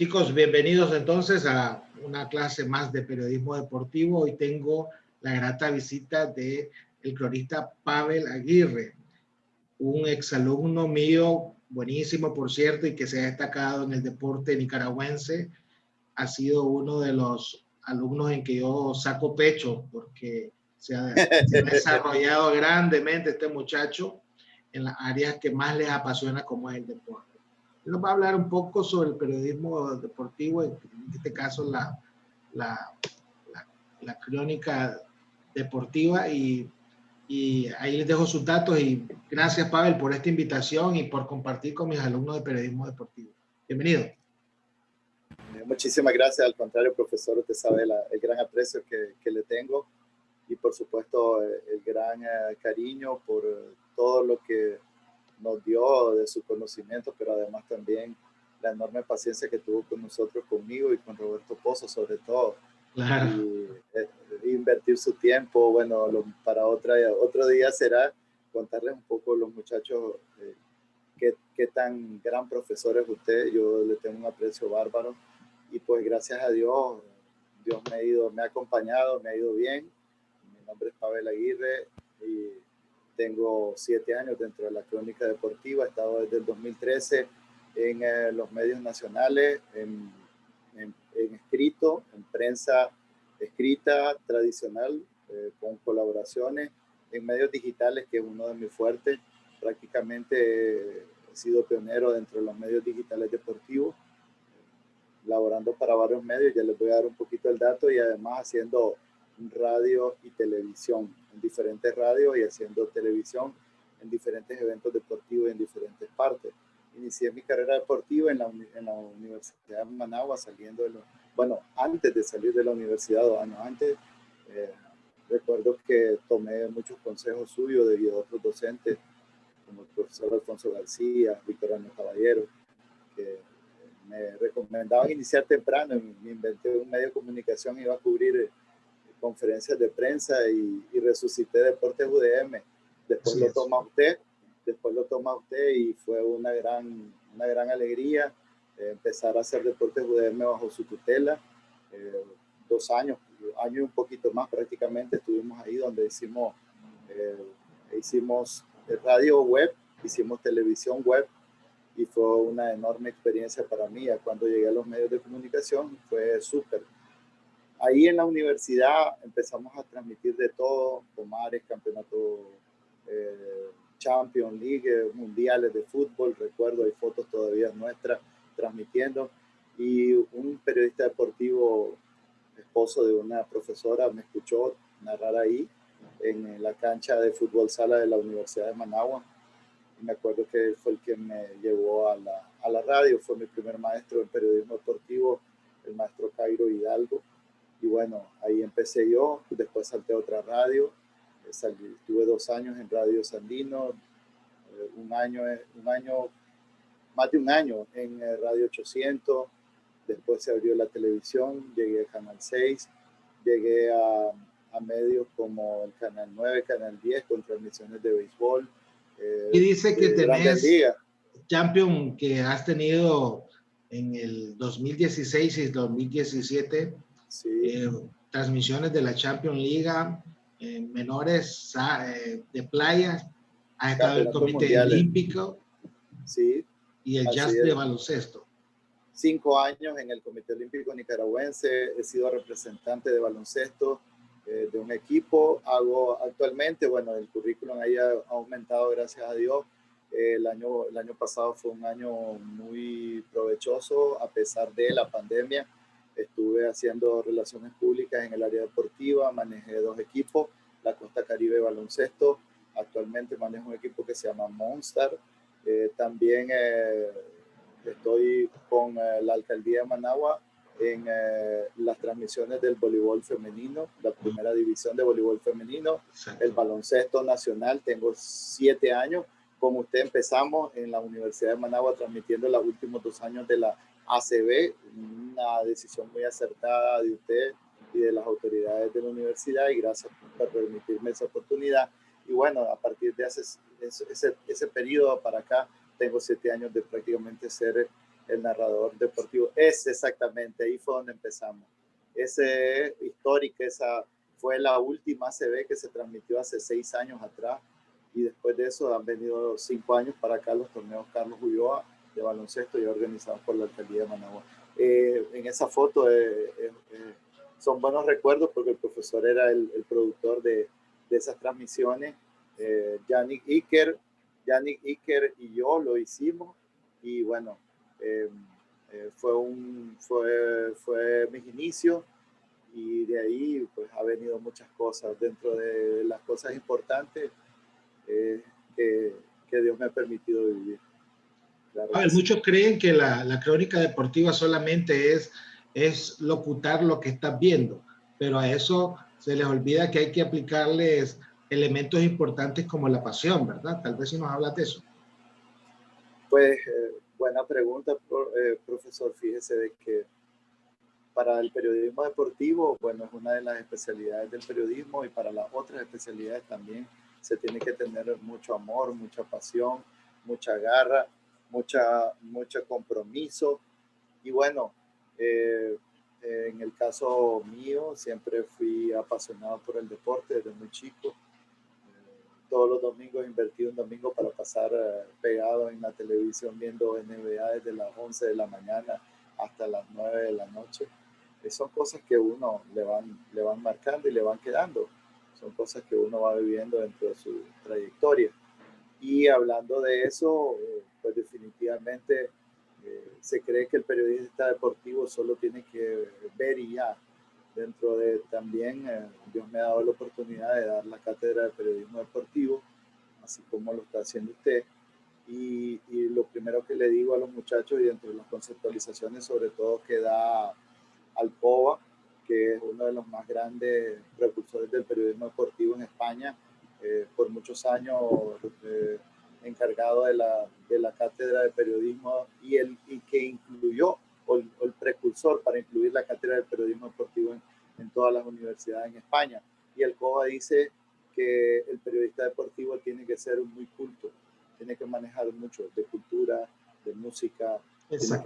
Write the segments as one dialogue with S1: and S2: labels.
S1: Chicos, bienvenidos entonces a una clase más de periodismo deportivo. Hoy tengo la grata visita de el cronista Pavel Aguirre, un exalumno mío, buenísimo por cierto, y que se ha destacado en el deporte nicaragüense. Ha sido uno de los alumnos en que yo saco pecho porque se ha desarrollado grandemente este muchacho en las áreas que más les apasiona, como es el deporte. Nos va a hablar un poco sobre el periodismo deportivo, en este caso la crónica deportiva, y ahí les dejo sus datos. Y gracias, Pavel, por esta invitación y por compartir con mis alumnos de periodismo deportivo. Bienvenido.
S2: Muchísimas gracias. Al contrario, profesor, usted sabe el gran aprecio que le tengo y por supuesto el gran cariño por todo lo que nos dio de su conocimiento, pero además también la enorme paciencia que tuvo con nosotros, conmigo y con Roberto Pozo sobre todo.
S1: Claro.
S2: Y invertir su tiempo, bueno, para otro día será contarles un poco los muchachos qué tan gran profesor es usted. Yo le tengo un aprecio bárbaro y pues gracias a Dios, Dios me ha acompañado, me ha ido bien. Mi nombre es Pavel Aguirre y tengo 7 años dentro de la crónica deportiva. He estado desde el 2013 en los medios nacionales, en escrito, en prensa escrita tradicional, con colaboraciones en medios digitales, que es uno de mis fuertes. Prácticamente he sido pionero dentro de los medios digitales deportivos, laborando para varios medios. Ya les voy a dar un poquito el dato, y además haciendo radio y televisión en diferentes radios y haciendo televisión en diferentes eventos deportivos en diferentes partes. Inicié mi carrera deportiva en la Universidad de Managua, antes de salir de la universidad, 2 años antes. Recuerdo que tomé muchos consejos suyos de otros docentes, como el profesor Alfonso García, Víctor Año Caballero, que me recomendaban iniciar temprano. Me inventé un medio de comunicación, iba a cubrir conferencias de prensa y resucité Deportes UDM. Después lo toma usted y fue una gran alegría empezar a hacer Deportes UDM bajo su tutela. 2 años, año y un poquito más prácticamente estuvimos ahí, donde hicimos radio web, hicimos televisión web, y fue una enorme experiencia para mí. Cuando llegué a los medios de comunicación fue súper. Ahí en la universidad empezamos a transmitir de todo: Comares, campeonato, Champions League, mundiales de fútbol. Recuerdo, hay fotos todavía nuestras transmitiendo. Y un periodista deportivo, esposo de una profesora, me escuchó narrar ahí en la cancha de fútbol sala de la Universidad de Managua. Y me acuerdo que él fue el que me llevó a la radio. Fue mi primer maestro en periodismo deportivo, el maestro Cairo Hidalgo. Y bueno, ahí empecé yo. Después salté a otra radio. Tuve 2 años en Radio Sandino, más de un año en Radio 800. Después se abrió la televisión, llegué a Canal 6, llegué a medios como el Canal 9, Canal 10, con transmisiones de béisbol.
S1: Y dice que tenés Champion, que has tenido en el 2016 y 2017, sí. Transmisiones de la Champions Liga, menores de playa, has estado en el Comité Olímpico,
S2: sí,
S1: y el Jazz de baloncesto.
S2: 5 años en el Comité Olímpico Nicaragüense, he sido representante de baloncesto de un equipo. Actualmente, bueno, el currículum ahí ha aumentado, gracias a Dios. El año pasado fue un año muy provechoso, a pesar de la pandemia. Estuve haciendo relaciones públicas en el área deportiva, manejé 2 equipos, la Costa Caribe Baloncesto. Actualmente manejo un equipo que se llama Monster. También estoy con la alcaldía de Managua en las transmisiones del voleibol femenino, la primera división de voleibol femenino. Exacto. El baloncesto nacional. Tengo 7 años. Como usted, empezamos en la Universidad de Managua transmitiendo los últimos 2 años de la ACB, una decisión muy acertada de usted y de las autoridades de la universidad, y gracias por permitirme esa oportunidad. Y bueno, a partir de ese periodo para acá, tengo 7 años de prácticamente ser el narrador deportivo. Es exactamente, ahí fue donde empezamos. Ese histórica, esa fue la última ACB que se transmitió hace 6 años atrás, y después de eso han venido 5 años para acá los torneos Carlos Ulloa de baloncesto y organizados por la alcaldía de Managua. En esa foto son buenos recuerdos porque el profesor era el productor de esas transmisiones. Yannick Iker y yo lo hicimos, y bueno, fue mis inicios, y de ahí pues ha venido muchas cosas. Dentro de las cosas importantes que Dios me ha permitido vivir. Claro,
S1: A ver, muchos creen que la crónica deportiva solamente es locutar lo que estás viendo, pero a eso se les olvida que hay que aplicarles elementos importantes como la pasión, ¿verdad? Tal vez si nos hablas de eso.
S2: Pues buena pregunta, profesor. Fíjese de que para el periodismo deportivo, bueno, es una de las especialidades del periodismo, y para las otras especialidades también se tiene que tener mucho amor, mucha pasión, mucha garra, mucho compromiso. Y bueno, en el caso mío, siempre fui apasionado por el deporte desde muy chico. Todos los domingos invertí un domingo para pasar pegado en la televisión viendo NBA desde las 11 de la mañana hasta las 9 de la noche. Son cosas que uno le van marcando y le van quedando. Son cosas que uno va viviendo dentro de su trayectoria. Y hablando de eso, pues definitivamente se cree que el periodista deportivo solo tiene que ver y ya. Dentro de también, Dios me ha dado la oportunidad de dar la cátedra de periodismo deportivo, así como lo está haciendo usted. Y lo primero que le digo a los muchachos, y dentro de las conceptualizaciones sobre todo que da Alcoba, que es uno de los más grandes precursores del periodismo deportivo en España, por muchos años encargado de la cátedra de periodismo, y que incluyó, o el precursor para incluir la cátedra de periodismo deportivo en todas las universidades en España. Y Alcoba dice que el periodista deportivo tiene que ser muy culto, tiene que manejar mucho de cultura, de música, tiene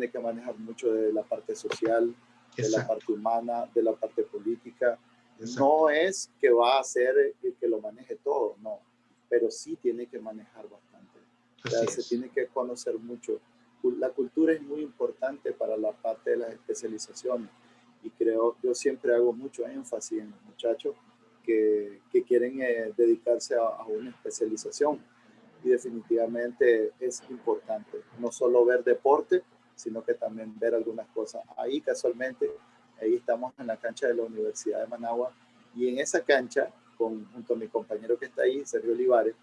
S2: que manejar mucho de la parte social, de la parte humana, de la parte política. Exacto. No es que va a ser el que lo maneje todo, no, pero sí tiene que manejar bastante. O sea, se tiene que conocer mucho. La cultura es muy importante para la parte de las especializaciones, y yo siempre hago mucho énfasis en los muchachos que quieren dedicarse a una especialización, y definitivamente es importante no solo ver deporte, sino que también ver algunas cosas. Ahí casualmente, ahí estamos en la cancha de la Universidad de Managua, y en esa cancha, junto a mi compañero que está ahí, Sergio Olivares,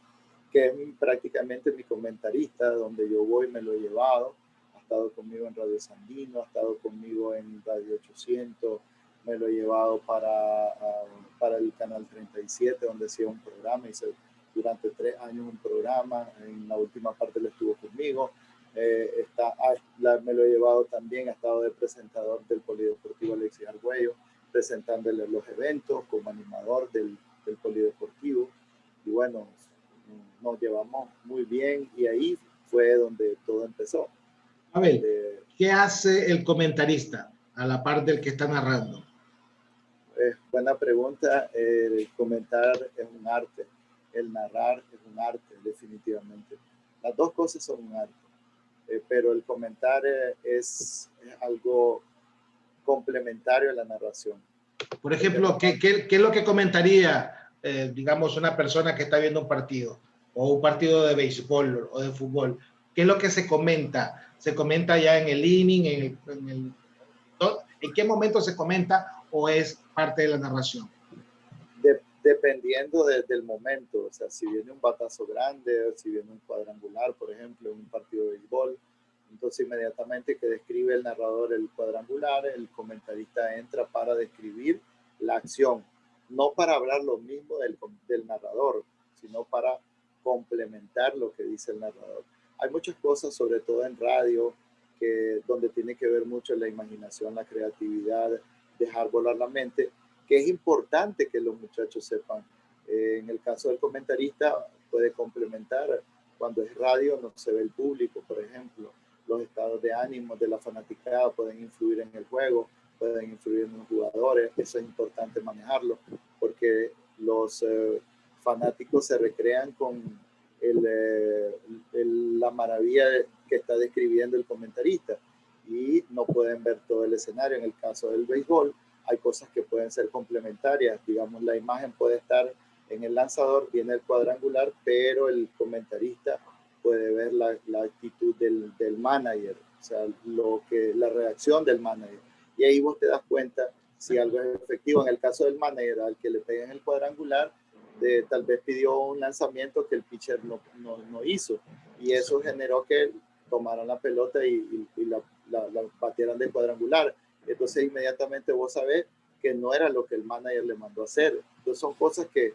S2: que es prácticamente mi comentarista, donde yo voy, me lo he llevado, ha estado conmigo en Radio Sandino, ha estado conmigo en Radio 800, me lo he llevado para el Canal 37, donde hacía un programa, hice durante 3 años un programa, en la última parte lo estuvo conmigo. Me lo he llevado también, ha estado de presentador del Polideportivo Alexis Argüello, presentándole los eventos como animador del Polideportivo, y bueno, nos llevamos muy bien, y ahí fue donde todo empezó.
S1: A ver, ¿qué hace el comentarista a la par del que está narrando?
S2: Buena pregunta. El comentar es un arte, el narrar es un arte, definitivamente. Las dos cosas son un arte, pero el comentar es algo complementario a la narración.
S1: Por ejemplo, ¿qué es lo que comentaría, digamos, una persona que está viendo un partido, o un partido de béisbol o de fútbol? ¿Qué es lo que se comenta? ¿Se comenta ya en el inning, en qué momento se comenta, o es parte de la narración?
S2: Dependiendo del momento, o sea, si viene un batazo grande, o si viene un cuadrangular, por ejemplo, en un partido de béisbol, entonces inmediatamente que describe el narrador el cuadrangular, el comentarista entra para describir la acción, no para hablar lo mismo del narrador, sino para complementar lo que dice el narrador. Hay muchas cosas, sobre todo en radio, donde tiene que ver mucho la imaginación, la creatividad, dejar volar la mente, que es importante que los muchachos sepan. En el caso del comentarista puede complementar. Cuando es radio no se ve el público, por ejemplo, los de ánimo de la fanaticada pueden influir en el juego, pueden influir en los jugadores. Eso es importante manejarlo, porque los fanáticos se recrean con la maravilla que está describiendo el comentarista y no pueden ver todo el escenario. En el caso del béisbol, hay cosas que pueden ser complementarias. Digamos, la imagen puede estar en el lanzador, viene el cuadrangular, pero el comentarista puede ver la actitud del manager, o sea, la reacción del manager. Y ahí vos te das cuenta si algo es efectivo. En el caso del manager, al que le peguen el cuadrangular, tal vez pidió un lanzamiento que el pitcher no hizo. Y eso generó que tomaran la pelota y la batieran de cuadrangular. Entonces inmediatamente vos sabés que no era lo que el manager le mandó a hacer. Entonces son cosas que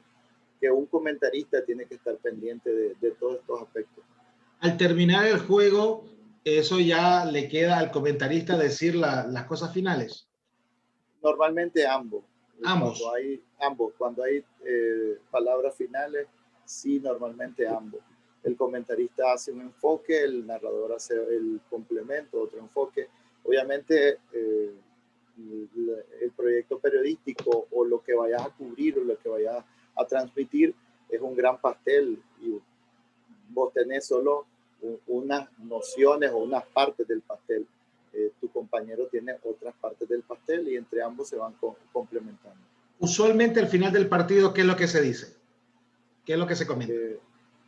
S2: un comentarista tiene que estar pendiente de todos estos aspectos.
S1: Al terminar el juego, eso ya le queda al comentarista decir las cosas finales.
S2: Normalmente ambos.
S1: Ambos.
S2: Cuando hay palabras finales, sí, normalmente ambos. El comentarista hace un enfoque, el narrador hace el complemento, otro enfoque. Obviamente, el proyecto periodístico o lo que vayas a cubrir o lo que vayas a transmitir es un gran pastel y vos tenés solo unas nociones o unas partes del pastel. Tu compañero tiene otras partes del pastel y entre ambos se van complementando.
S1: Usualmente al final del partido, ¿qué es lo que se dice? ¿Qué es lo que se comenta?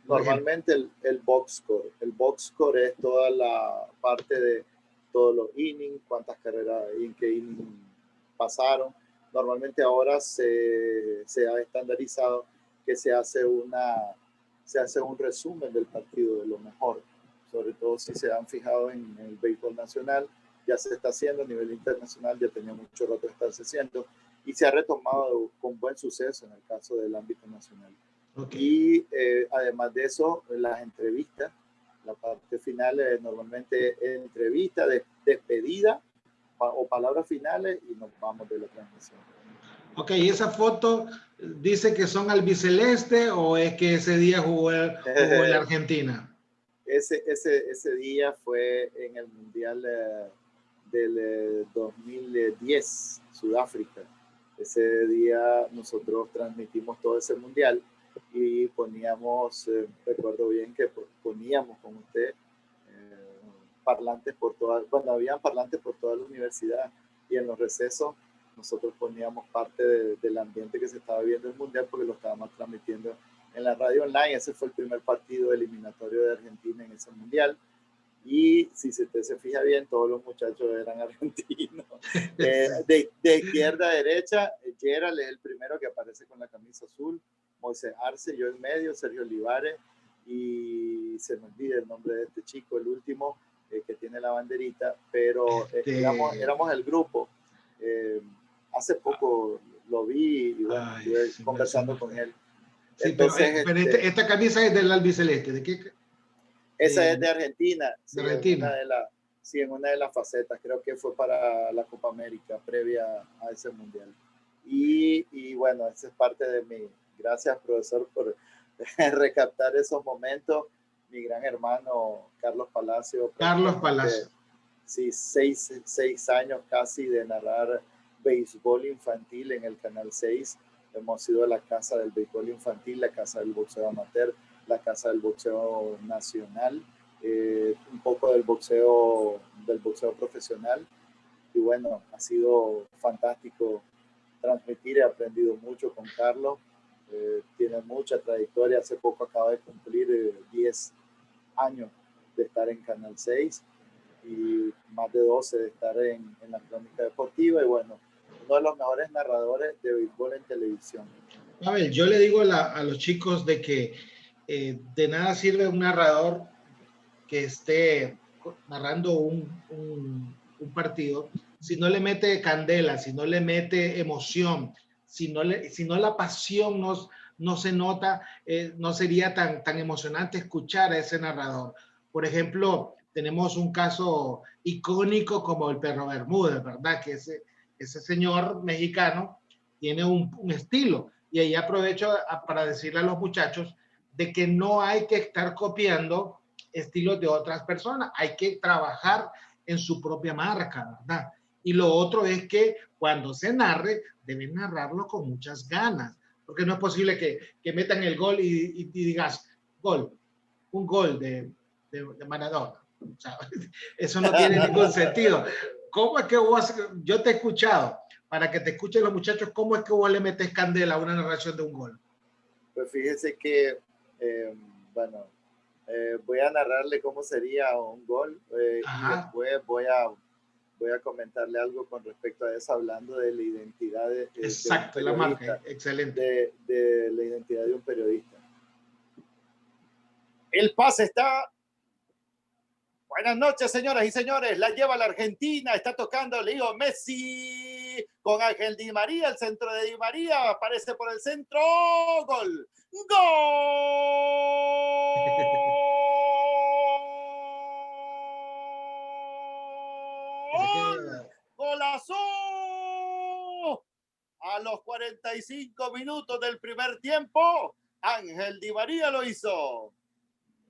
S2: Normalmente el box score. El box score es toda la parte de todos los innings, cuántas carreras y en qué inning pasaron. Normalmente ahora se ha estandarizado que se hace un resumen del partido de lo mejor. Sobre todo si se han fijado en el béisbol nacional, ya se está haciendo a nivel internacional, ya tenía mucho rato de estarse haciendo y se ha retomado con buen suceso en el caso del ámbito nacional. Okay. Y además de eso, las entrevistas, la parte final es normalmente entrevista, despedida o palabras finales y nos vamos de la transmisión.
S1: Ok, ¿y esa foto dice que son albiceleste o es que ese día jugó en Argentina?
S2: Ese día fue en el Mundial del 2010, Sudáfrica. Ese día nosotros transmitimos todo ese Mundial y poníamos, recuerdo bien que poníamos con usted parlantes por toda, bueno, habían parlantes por toda la universidad y en los recesos nosotros poníamos parte del ambiente que se estaba viendo el Mundial porque lo estábamos transmitiendo en la radio online. Ese fue el primer partido eliminatorio de Argentina en ese Mundial. Y si se fija bien, todos los muchachos eran argentinos. De izquierda a derecha, Gerald es el primero que aparece con la camisa azul, Moisés Arce, yo en medio, Sergio Olivares, y se me olvida el nombre de este chico, el último, que tiene la banderita, pero éramos el grupo. Hace poco lo vi y bueno, estuve conversando con él.
S1: Sí, entonces, pero esta camisa es del albiceleste. ¿De qué?
S2: Esa es de Argentina.
S1: Sí, de Argentina.
S2: En una de las facetas. Creo que fue para la Copa América, previa a ese mundial. Y bueno, esa es parte de mi... Gracias, profesor, por recaptar esos momentos. Mi gran hermano, Carlos Palacio.
S1: Carlos Palacio.
S2: Sí, 6 años casi de narrar béisbol infantil en el Canal 6. Hemos sido la casa del béisbol infantil, la casa del boxeo amateur, la casa del boxeo nacional, un poco del boxeo profesional. Y bueno, ha sido fantástico transmitir. He aprendido mucho con Carlos. Tiene mucha trayectoria. Hace poco acaba de cumplir 10 años de estar en Canal 6 y más de 12 de estar en la crónica deportiva. Y bueno, uno de los mejores narradores de béisbol en televisión.
S1: A ver, yo le digo a los chicos de que de nada sirve un narrador que esté narrando un partido si no le mete candela, si no le mete emoción, si no la pasión no se nota, no sería tan emocionante escuchar a ese narrador. Por ejemplo, tenemos un caso icónico como el Perro Bermúdez, ¿verdad? Que ese señor mexicano tiene un estilo. Y ahí aprovecho para decirle a los muchachos de que no hay que estar copiando estilos de otras personas. Hay que trabajar en su propia marca, ¿verdad? Y lo otro es que cuando se narre, deben narrarlo con muchas ganas, porque no es posible que metan el gol y digas, gol, un gol de Maradona. O sea, eso no tiene ningún sentido. ¿Cómo es que vos, yo te he escuchado, para que te escuchen los muchachos, cómo es que vos le metes candela a una narración de un gol?
S2: Pues fíjese que, bueno, voy a narrarle cómo sería un gol y después voy a comentarle algo con respecto a eso, hablando de la identidad de un
S1: Exacto, la marca,
S2: periodista,
S1: excelente.
S2: de la identidad de un periodista. El pase está. Buenas noches, señoras y señores. La lleva la Argentina. Está tocando Leo Messi con Ángel Di María. El centro de Di María aparece por el centro. ¡Gol! ¡Gol! ¡Golazo! A los 45 minutos del primer tiempo, Ángel Di María lo hizo.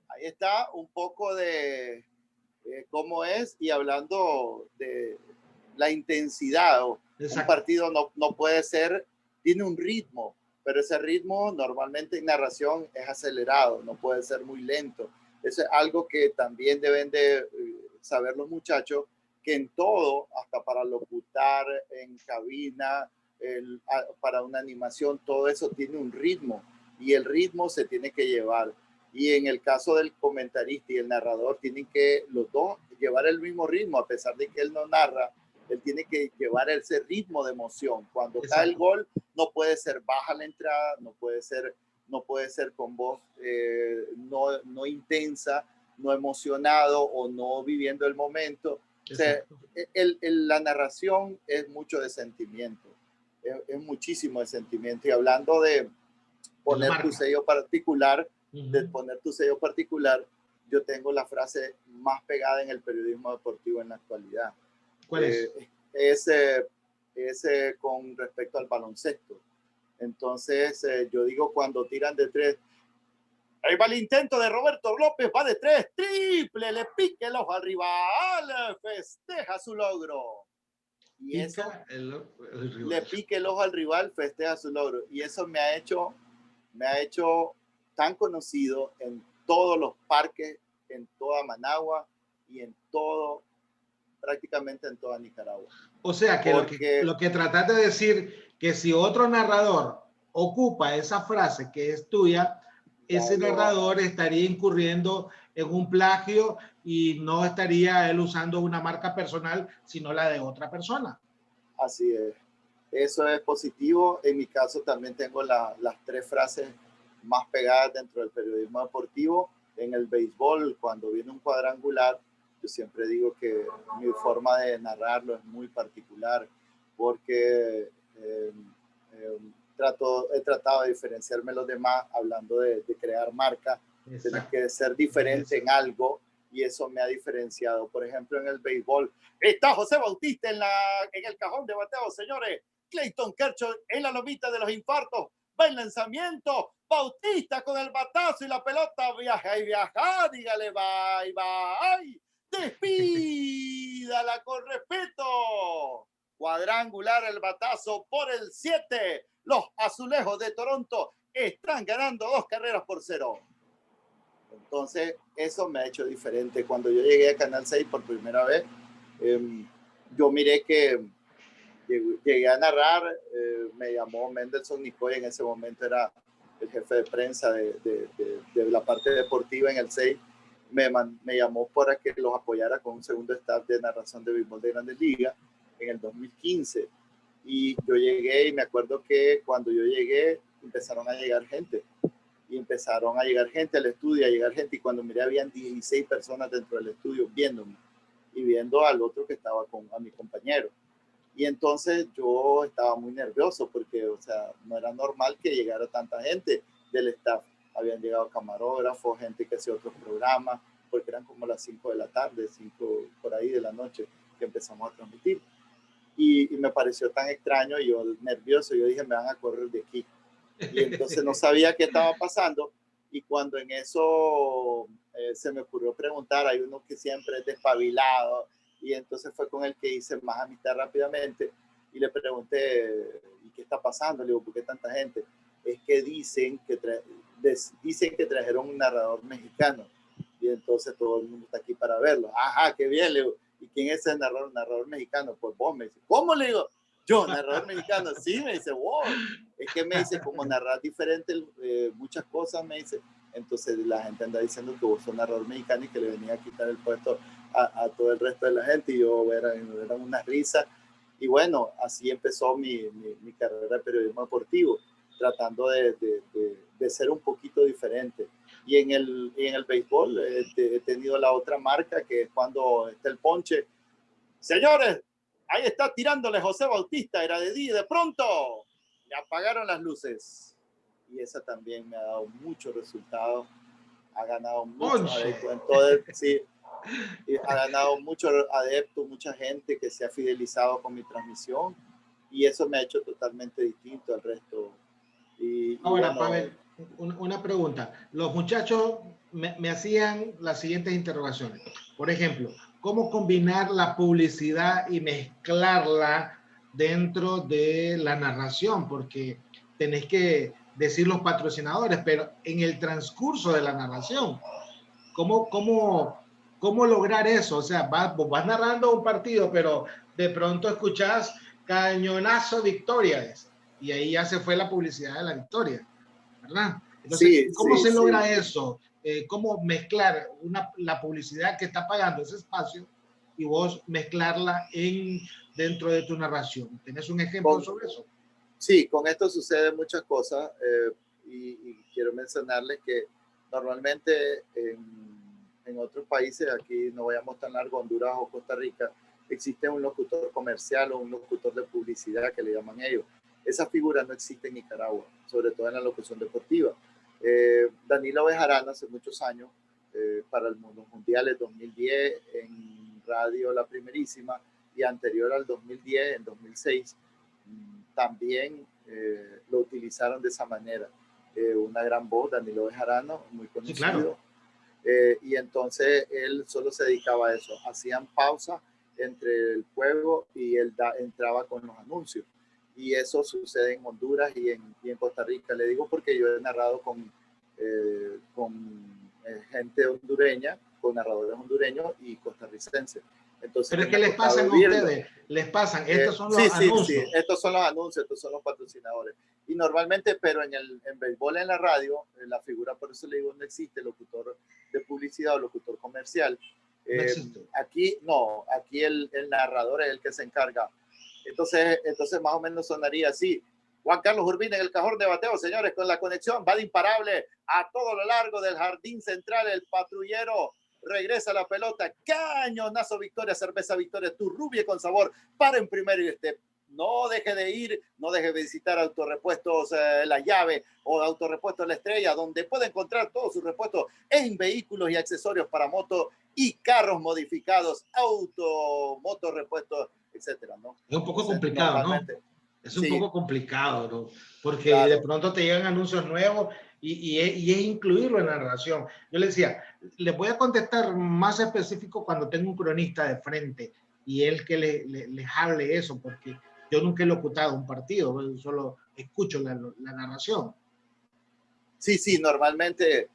S2: Ahí está un poco de cómo es, y hablando de la intensidad. Un partido no puede ser, tiene un ritmo, pero ese ritmo normalmente en narración es acelerado, no puede ser muy lento. Eso es algo que también deben de saber los muchachos, que en todo, hasta para locutar, en cabina, para una animación, todo eso tiene un ritmo, y el ritmo se tiene que llevar. Y en el caso del comentarista y el narrador, tienen que los dos llevar el mismo ritmo, a pesar de que él no narra, él tiene que llevar ese ritmo de emoción. Cuando cae el gol, no puede ser baja la entrada, no puede ser con voz no intensa, no emocionado o no viviendo el momento. O sea, la narración es mucho de sentimiento, es muchísimo de sentimiento. Y hablando de poner tu sello particular, yo tengo la frase más pegada en el periodismo deportivo en la actualidad.
S1: ¿Cuál es?
S2: Ese con respecto al baloncesto. Entonces, yo digo, cuando tiran de tres, ahí va el intento de Roberto López, va de tres, triple, le pica el ojo al rival, festeja su logro. Y eso, le pica el ojo al rival, festeja su logro. Y eso me ha hecho tan conocido en todos los parques, en toda Managua y prácticamente en toda Nicaragua.
S1: O sea, que lo que tratas de decir, que si otro narrador ocupa esa frase que es tuya, ese narrador estaría incurriendo en un plagio y no estaría él usando una marca personal, sino la de otra persona.
S2: Así es. Eso es positivo. En mi caso también tengo las tres frases más pegadas dentro del periodismo deportivo. En el béisbol, cuando viene un cuadrangular, yo siempre digo que mi forma de narrarlo es muy particular, porque he tratado de diferenciarme de los demás, hablando de crear marca, de que ser diferente en algo, y eso me ha diferenciado. Por ejemplo, en el béisbol, está José Bautista en el cajón de bateo, señores. Clayton Kershaw en la lomita de los infartos, va en lanzamiento, Bautista con el batazo y la pelota viaja y viaja, dígale bye, bye, despídala con respeto. Cuadrangular el batazo por el 7. Los Azulejos de Toronto están ganando 2-0. Entonces, eso me ha hecho diferente. Cuando yo llegué a Canal 6 por primera vez, yo miré que llegué a narrar, me llamó Mendelssohn Nicoy, en ese momento era el jefe de prensa de la parte deportiva en el 6, me llamó para que los apoyara con un segundo staff de narración de béisbol de Grandes Ligas en el 2015. Y yo llegué, y me acuerdo que cuando yo llegué empezaron a llegar gente al estudio, y cuando miré habían 16 personas dentro del estudio viéndome y viendo al otro que estaba a mi compañero. Y entonces yo estaba muy nervioso porque, o sea, no era normal que llegara tanta gente del staff. Habían llegado camarógrafos, gente que hacía otros programas, porque eran como las 5 de la tarde, 5 por ahí de la noche que empezamos a transmitir. Y me pareció tan extraño, y yo nervioso, yo dije, me van a correr de aquí. Y entonces no sabía qué estaba pasando. Y cuando en eso se me ocurrió preguntar, hay uno que siempre es despabilado, y entonces fue con el que hice más amistad rápidamente, y le pregunté, ¿y qué está pasando? Le digo, ¿por qué tanta gente? Es que dicen que trajeron un narrador mexicano, y entonces todo el mundo está aquí para verlo. Ajá, qué bien, le digo, ¿y quién es ese narrador? Narrador mexicano. Pues vos, me dice, ¿cómo? Le digo, yo, narrador mexicano. Sí, me dice, wow. Es que me dice, como narrar diferente muchas cosas, me dice, entonces la gente anda diciendo que vos sos narrador mexicano y que le venía a quitar el puesto a todo el resto de la gente, y yo era una risa. Y bueno, así empezó mi carrera de periodismo deportivo, tratando de ser un poquito diferente. Y en el béisbol he tenido la otra marca, que es cuando está el ponche. Señores, ahí está tirándole José Bautista, era de día, y de pronto le apagaron las luces. Y esa también me ha dado muchos resultados, ha ganado muchos adeptos en todo sí, ha ganado muchos adeptos, mucha gente que se ha fidelizado con mi transmisión, y eso me ha hecho totalmente distinto al resto.
S1: Ahora,
S2: Bueno,
S1: Pavel, una pregunta. Los muchachos me hacían las siguientes interrogaciones. Por ejemplo, ¿cómo combinar la publicidad y mezclarla dentro de la narración? Porque tenés que decir los patrocinadores, pero en el transcurso de la narración, ¿cómo lograr eso? O sea, vas narrando un partido, pero de pronto escuchás cañonazo victorias, y ahí ya se fue la publicidad de la victoria, ¿verdad? Entonces,
S2: sí,
S1: ¿cómo
S2: sí,
S1: se
S2: sí.
S1: logra eso? ¿Cómo mezclar la publicidad que está pagando ese espacio y vos mezclarla dentro de tu narración? ¿Tenés un ejemplo
S2: Con,
S1: sobre eso?
S2: sí, con esto suceden muchas cosas, y quiero mencionarles que normalmente en otros países, aquí no vayamos tan largo, Honduras o Costa Rica, existe un locutor comercial o un locutor de publicidad que le llaman ellos. Esa figura no existe en Nicaragua, sobre todo en la locución deportiva. Danilo Bejarano hace muchos años, para los mundiales 2010 en radio La Primerísima, y anterior al 2010, en 2006, también lo utilizaron de esa manera. Una gran voz, Danilo Bejarano, muy
S1: Sí, claro.
S2: conocido, y entonces él solo se dedicaba a eso. Hacían pausa entre el juego y él entraba con los anuncios. Y eso sucede en Honduras y en Costa Rica. Le digo porque yo he narrado con gente hondureña, con narradores hondureños y costarricenses. Entonces,
S1: Pero
S2: que
S1: es
S2: me
S1: que
S2: ha
S1: les
S2: tocado
S1: pasan a
S2: oírlo.
S1: ustedes, les pasan, estos son los
S2: Sí, sí, sí,
S1: anuncios.
S2: estos son los anuncios, estos son los patrocinadores. Y normalmente, pero en béisbol, en la radio, la figura, por eso le digo, no existe locutor de publicidad o locutor comercial.
S1: No existe.
S2: Aquí no, aquí el narrador es el que se encarga. Entonces más o menos sonaría así. Juan Carlos Urbina en el cajón de bateo, señores, con la conexión, va de imparable a todo lo largo del jardín central, el patrullero regresa la pelota, cañonazo Victoria, cerveza Victoria, tu rubia con sabor, para en primero y no deje de ir, no deje de visitar Autorepuestos La Llave o Autorepuestos La Estrella, donde puede encontrar todos sus repuestos en vehículos y accesorios para moto y carros modificados, moto, repuestos, etcétera, ¿no?
S1: Es un poco
S2: Entonces,
S1: complicado, ¿no?
S2: normalmente,
S1: Es un
S2: sí,
S1: poco complicado, ¿no? Porque de
S2: claro,
S1: pronto te llegan anuncios nuevos y es incluirlo en la narración. Yo le decía, les voy a contestar más específico cuando tengo un cronista de frente y él que les hable eso, porque yo nunca he locutado un partido, solo escucho la narración.
S2: sí, sí, normalmente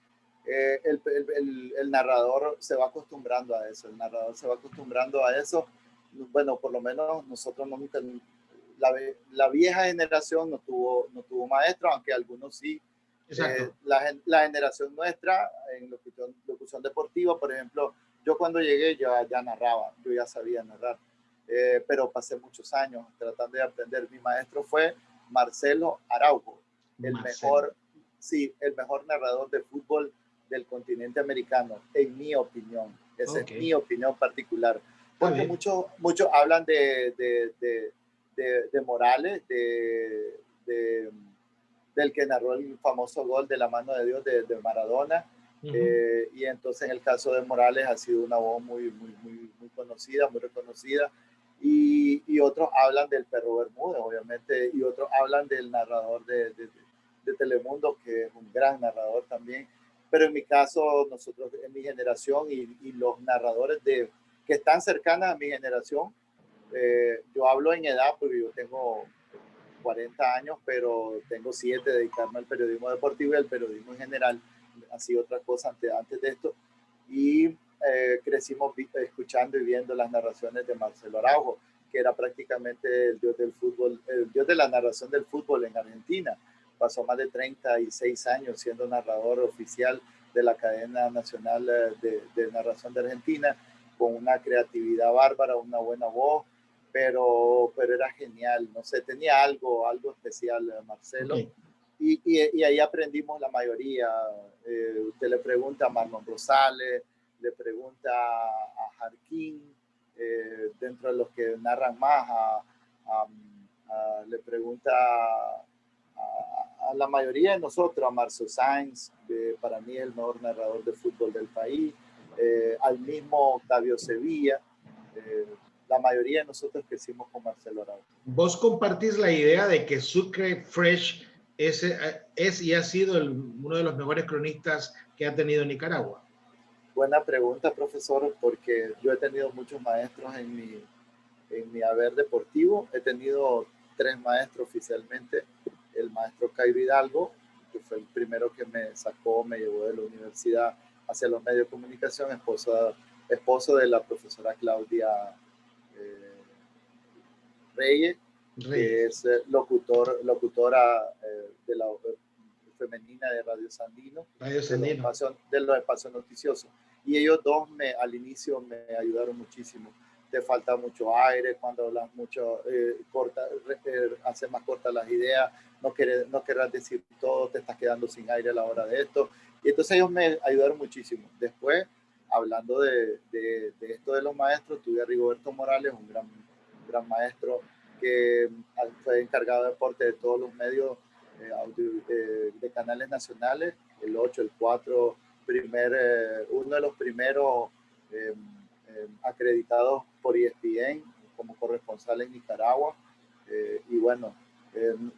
S2: el narrador se va acostumbrando a eso, el narrador se va acostumbrando a eso. Bueno, por lo menos nosotros no nunca, la vieja generación no tuvo maestro, aunque algunos sí.
S1: Exacto.
S2: La generación nuestra en locución deportiva, por ejemplo, yo cuando llegué ya narraba, yo ya sabía narrar, pero pasé muchos años tratando de aprender. Mi maestro fue Marcelo Araujo, el
S1: Marcelo.
S2: mejor, sí, el mejor narrador de fútbol del continente americano, en mi opinión. Esa es mi
S1: Ok,
S2: opinión particular.
S1: está
S2: Porque
S1: bien.
S2: muchos hablan de Morales, del que narró el famoso gol de la mano de Dios de Maradona.
S1: Uh -huh.
S2: Y entonces en el caso de Morales ha sido una voz muy conocida, muy reconocida. Y otros hablan del Perro Bermúdez, obviamente, y otros hablan del narrador de Telemundo, que es un gran narrador también. pero en mi caso, nosotros, en mi generación y los narradores que están cercanas a mi generación, yo hablo en edad porque yo tengo 40 años, pero tengo 7 de dedicarme al periodismo deportivo y al periodismo en general. Así otra cosa antes de esto. Y crecimos escuchando y viendo las narraciones de Marcelo Araujo, que era prácticamente el dios del fútbol, el dios de la narración del fútbol en Argentina. Pasó más de 36 años siendo narrador oficial de la cadena nacional de narración de Argentina, con una creatividad bárbara, una buena voz, pero era genial, no sé, tenía algo especial Marcelo.
S1: Okay.
S2: Y ahí aprendimos la mayoría. Usted le pregunta a Marlon Rosales, le pregunta a Jarquín, dentro de los que narran más, le pregunta a la mayoría de nosotros, a Marcio Sainz, para mí el mejor narrador de fútbol del país, al mismo Octavio Sevilla. La mayoría de nosotros crecimos con Marcelo Araujo.
S1: ¿Vos compartís la idea de que Sucre Fresh es y ha sido uno de los mejores cronistas que ha tenido Nicaragua?
S2: Buena pregunta, profesor, porque yo he tenido muchos maestros en mi haber deportivo. He tenido 3 maestros oficialmente. El maestro Cairo Hidalgo, que fue el primero que me sacó, me llevó de la universidad hacia los medios de comunicación, esposo de la profesora Claudia Reyes, que es locutora de la femenina de Radio Sandino, de los espacios noticiosos. Y ellos dos al inicio me ayudaron muchísimo. Te falta mucho aire cuando hablas mucho, hacer más cortas las ideas, no querrás decir todo, te estás quedando sin aire a la hora de esto. Y entonces ellos me ayudaron muchísimo. Después, hablando de esto de los maestros, tuve a Rigoberto Morales, un gran maestro que fue encargado de deporte de todos los medios de canales nacionales, el 8, el 4, uno de los primeros acreditados por ESPN como corresponsal en Nicaragua, y bueno,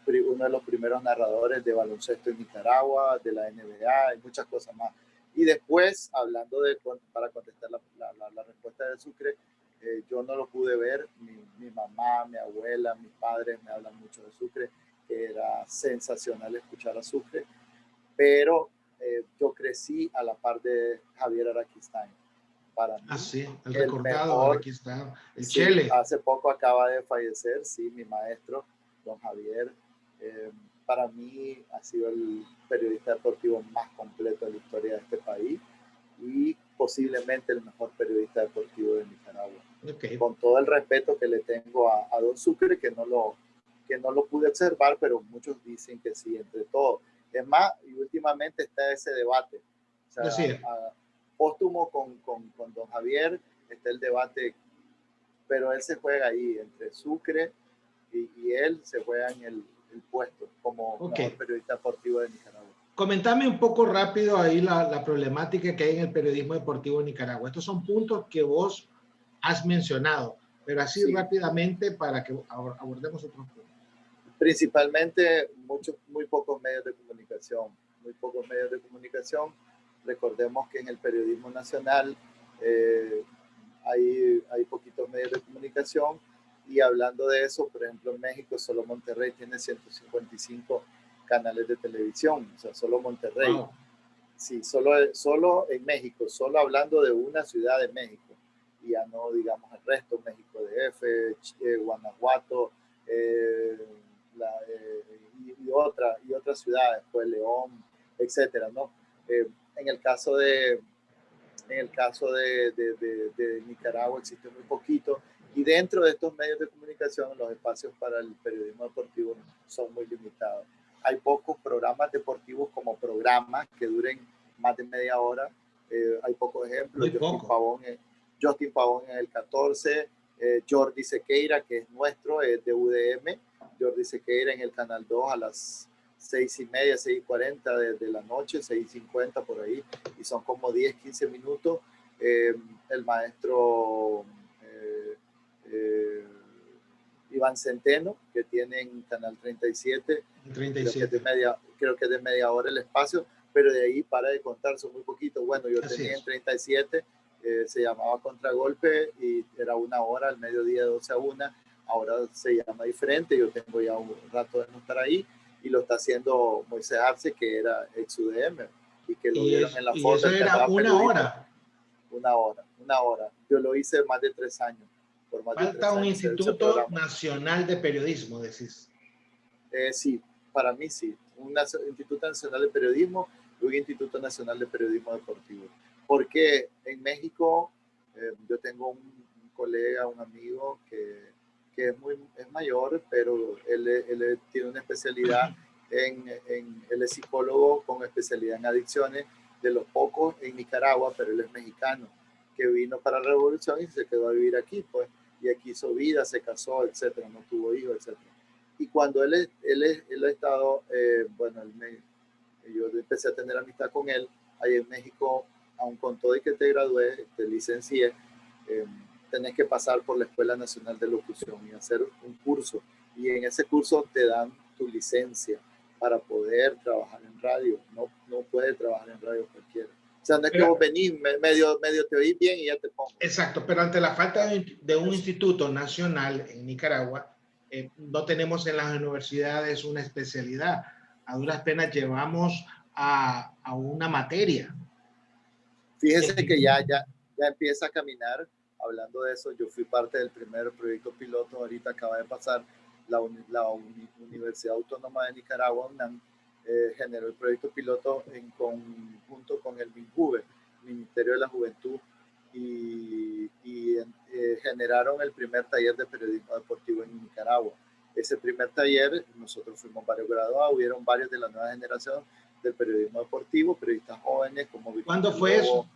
S2: uno de los primeros narradores de baloncesto en Nicaragua, de la NBA y muchas cosas más. Y después, hablando para contestar la respuesta de Sucre, yo no lo pude ver, mi mamá, mi abuela, mis padres me hablan mucho de Sucre, que era sensacional escuchar a Sucre, pero yo crecí a la par de Javier Araquistáin. Para mí,
S1: sí, el recordado, aquí está, el sí, Chele.
S2: Hace poco acaba de fallecer, sí, mi maestro, don Javier. Para mí ha sido el periodista deportivo más completo de la historia de este país y posiblemente el mejor periodista deportivo de Nicaragua.
S1: Okay.
S2: Con todo el respeto que le tengo a don Sucre, que no lo pude observar, pero muchos dicen que sí, entre todos. Es más, y últimamente está ese debate. O sea, póstumo con don Javier está el debate, pero él se juega ahí entre Sucre y él se juega en el puesto como mejor periodista deportivo de Nicaragua.
S1: Comentame un poco rápido ahí la problemática que hay en el periodismo deportivo de Nicaragua. Estos son puntos que vos has mencionado, pero así sí, rápidamente para que abordemos otros puntos.
S2: Principalmente muy pocos medios de comunicación, Recordemos que en el periodismo nacional hay poquitos medios de comunicación, y hablando de eso, por ejemplo, en México solo Monterrey tiene 155 canales de televisión, o sea, solo Monterrey. Wow. Sí, solo en México, solo hablando de una ciudad de México, y ya no digamos el resto, México DF, Guanajuato, y otras ciudades, pues León, etcétera, ¿no? En el caso de Nicaragua existe muy poquito, y dentro de estos medios de comunicación los espacios para el periodismo deportivo son muy limitados. Hay pocos programas deportivos como programas que duren más de media hora. Hay pocos ejemplos. Justin Pavón en el 14, Jordi Sequeira, que es nuestro, es de UDM. Jordi Sequeira en el Canal 2 a las 6:30, 6:40 de la noche, 6:50 por ahí, y son como 10, 15 minutos. El maestro Iván Centeno, que tiene en Canal 37, creo que es de media hora el espacio, pero de ahí para de contar, son muy poquitos. Bueno, yo
S1: Así
S2: tenía
S1: es.
S2: en 37, se llamaba Contragolpe y era 1 hora al mediodía de 12 a 1. Ahora se llama diferente, yo tengo ya un rato de no estar ahí y lo está haciendo Moisés Arce, que era ex UDM y que lo vieron en la
S1: Y
S2: foto,
S1: eso
S2: el que
S1: era
S2: andaba
S1: una
S2: peludito.
S1: hora.
S2: 1 hora, 1 hora. Yo lo hice más de 3 años, por más de
S1: Falta
S2: 3
S1: un
S2: años ese
S1: Instituto
S2: programa.
S1: Nacional de Periodismo, decís.
S2: Sí, para mí sí. Un Instituto Nacional de Periodismo y un Instituto Nacional de Periodismo Deportivo. Porque en México yo tengo un colega, un amigo que es mayor, pero él tiene una especialidad él es psicólogo con especialidad en adicciones, de los pocos en Nicaragua, pero él es mexicano, que vino para la revolución y se quedó a vivir aquí, pues, y aquí hizo vida, se casó, etcétera, no tuvo hijos, etcétera. Y cuando él ha estado, bueno, yo empecé a tener amistad con él ahí en México, aun con todo y que te gradué, te licencié, eh, tenés que pasar por la Escuela Nacional de Locución y hacer un curso. Y en ese curso te dan tu licencia para poder trabajar en radio. No puedes trabajar en radio cualquiera. O sea, no es que
S1: Pero,
S2: vos venís, medio te oís bien y ya te pongo.
S1: exacto, pero ante la falta de un
S2: Eso.
S1: instituto nacional en Nicaragua, no tenemos en las universidades una especialidad. A duras penas llevamos a una materia.
S2: Fíjese que ya empieza a caminar. Hablando de eso, yo fui parte del primer proyecto piloto. Ahorita acaba de pasar Universidad Autónoma de Nicaragua, UNAM, generó el proyecto piloto en conjunto con el MINJUVE, Ministerio de la Juventud, y generaron el primer taller de periodismo deportivo en Nicaragua. Ese primer taller, nosotros fuimos varios graduados, hubieron varios de la nueva generación del periodismo deportivo, periodistas jóvenes como
S1: ¿Cuándo
S2: Virginia
S1: fue
S2: Lobo.